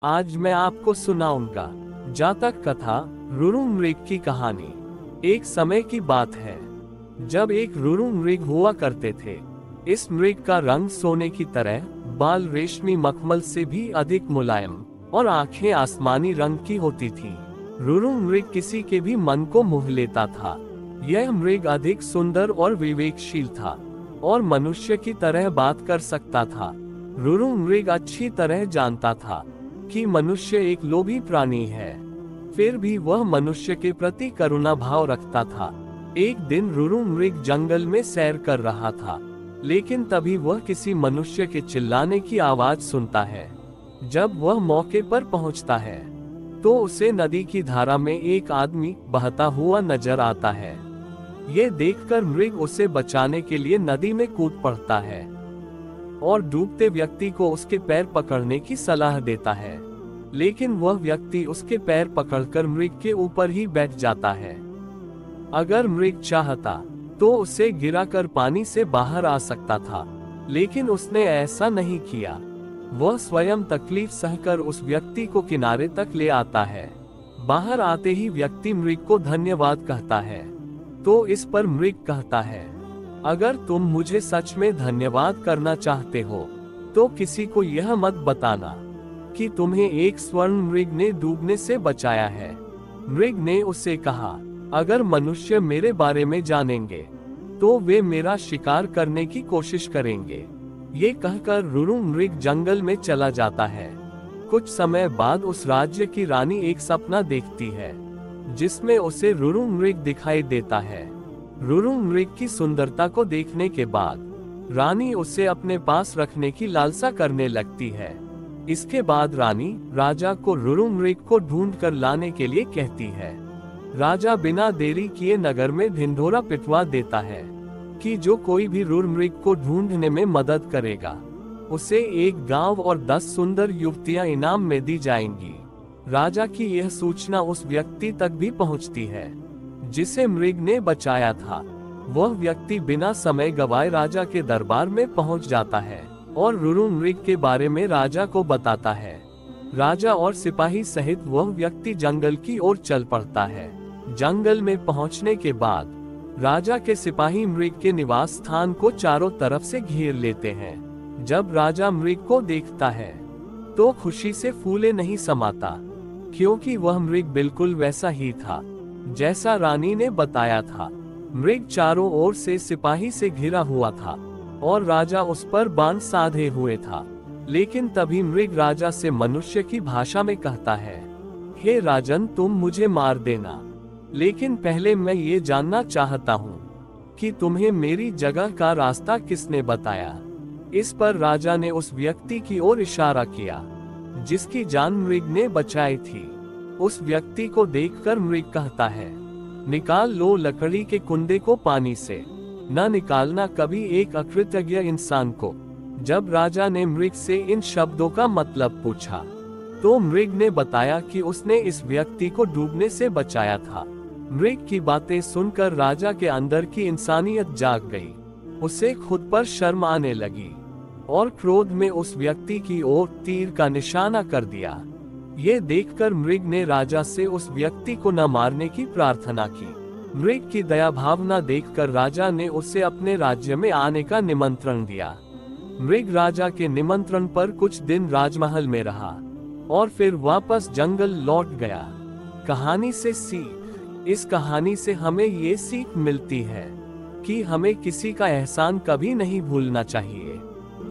आज मैं आपको सुनाऊंगा जातक कथा रुरु मृग की कहानी। एक समय की बात है जब एक रुरु मृग हुआ करते थे। इस मृग का रंग सोने की तरह, बाल रेशमी मखमल से भी अधिक मुलायम और आंखें आसमानी रंग की होती थी। रुरु मृग किसी के भी मन को मोह लेता था। यह मृग अधिक सुंदर और विवेकशील था और मनुष्य की तरह बात कर सकता था। रुरु मृग अच्छी तरह जानता था कि मनुष्य एक लोभी प्राणी है, फिर भी वह मनुष्य के प्रति करुणा भाव रखता था। एक दिन रुरु मृग जंगल में सैर कर रहा था, लेकिन तभी वह किसी मनुष्य के चिल्लाने की आवाज सुनता है। जब वह मौके पर पहुंचता है तो उसे नदी की धारा में एक आदमी बहता हुआ नजर आता है। ये देखकर मृग उसे बचाने के लिए नदी में कूद पड़ता है और डूबते व्यक्ति को उसके पैर पकड़ने की सलाह देता है, लेकिन वह व्यक्ति उसके पैर पकड़कर मृग के ऊपर ही बैठ जाता है। अगर मृग चाहता तो उसे गिराकर पानी से बाहर आ सकता था, लेकिन उसने ऐसा नहीं किया। वह स्वयं तकलीफ सहकर उस व्यक्ति को किनारे तक ले आता है। बाहर आते ही व्यक्ति मृग को धन्यवाद कहता है, तो इस पर मृग कहता है, अगर तुम मुझे सच में धन्यवाद करना चाहते हो तो किसी को यह मत बताना कि तुम्हें एक स्वर्ण मृग ने डूबने से बचाया है। मृग ने उससे कहा, अगर मनुष्य मेरे बारे में जानेंगे तो वे मेरा शिकार करने की कोशिश करेंगे। ये कहकर रुरु मृग जंगल में चला जाता है। कुछ समय बाद उस राज्य की रानी एक सपना देखती है जिसमें उसे रुरु मृग दिखाई देता है। रुरु मृग की सुंदरता को देखने के बाद रानी उसे अपने पास रखने की लालसा करने लगती है। इसके बाद रानी राजा को रुरु मृग को ढूंढ कर लाने के लिए कहती है। राजा बिना देरी किए नगर में ढिंढोरा पिटवा देता है कि जो कोई भी रुरु मृग को ढूंढने में मदद करेगा उसे एक गांव और 10 सुंदर युवतियां इनाम में दी जाएंगी। राजा की यह सूचना उस व्यक्ति तक भी पहुंचती है जिसे मृग ने बचाया था। वह व्यक्ति बिना समय गवाए राजा के दरबार में पहुंच जाता है और रुरु मृग के बारे में राजा को बताता है। राजा और सिपाही सहित वह व्यक्ति जंगल की ओर चल पड़ता है। जंगल में पहुंचने के बाद राजा के सिपाही मृग के निवास स्थान को चारों तरफ से घेर लेते हैं। जब राजा मृग को देखता है तो खुशी से फूले नहीं समाता, क्योंकि वह मृग बिल्कुल वैसा ही था जैसा रानी ने बताया था। मृग चारों ओर से सिपाही से घिरा हुआ था और राजा उस पर बाण साधे हुए था, लेकिन तभी मृग राजा से मनुष्य की भाषा में कहता है, हे राजन, तुम मुझे मार देना, लेकिन पहले मैं ये जानना चाहता हूँ कि तुम्हें मेरी जगह का रास्ता किसने बताया। इस पर राजा ने उस व्यक्ति की ओर इशारा किया जिसकी जान मृग ने बचाई थी। उस व्यक्ति को देखकर मृग कहता है, निकाल लो लकड़ी के कुंडे को पानी से, न निकालना कभी एक अकृतज्ञ इंसान को। जब राजा ने मृग से इन शब्दों का मतलब पूछा तो मृग ने बताया कि उसने इस व्यक्ति को डूबने से बचाया था। मृग की बातें सुनकर राजा के अंदर की इंसानियत जाग गई। उसे खुद पर शर्म आने लगी और क्रोध में उस व्यक्ति की ओर तीर का निशाना कर दिया। ये देखकर मृग ने राजा से उस व्यक्ति को न मारने की प्रार्थना की। मृग की दया भावना देखकर राजा ने उसे अपने राज्य में आने का निमंत्रण दिया। मृग राजा के निमंत्रण पर कुछ दिन राजमहल में रहा और फिर वापस जंगल लौट गया। कहानी से सीख। इस कहानी से हमें ये सीख मिलती है कि हमें किसी का एहसान कभी नहीं भूलना चाहिए,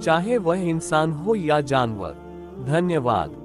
चाहे वह इंसान हो या जानवर। धन्यवाद।